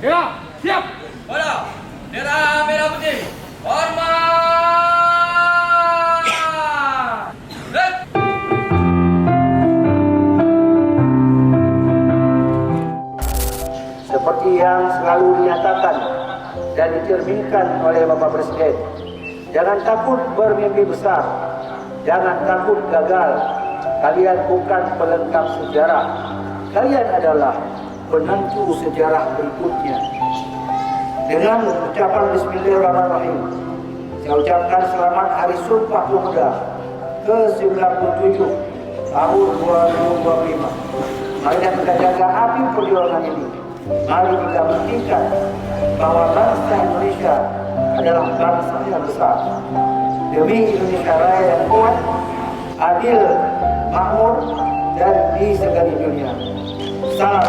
Ya, siap. Bola, bendera merah putih. Hormat. Red. Seperti yang selalu dinyatakan dan dicerminkan oleh Bapak Presiden, jangan takut bermimpi besar, jangan takut gagal. Kalian bukan pelengkap sejarah, kalian adalah penentu sejarah berikutnya. Dengan ucapan Bismillahirrahmanirrahim, saya ucapkan selamat Hari Sumpah Pemuda ke-97 tahun 2025. Mari kita jaga api perjuangan ini. Mari kita buktikan bahwa bangsa Indonesia adalah bangsa yang besar. Demi Indonesia Raya yang kuat, adil, makmur, dan disegani dunia. Salam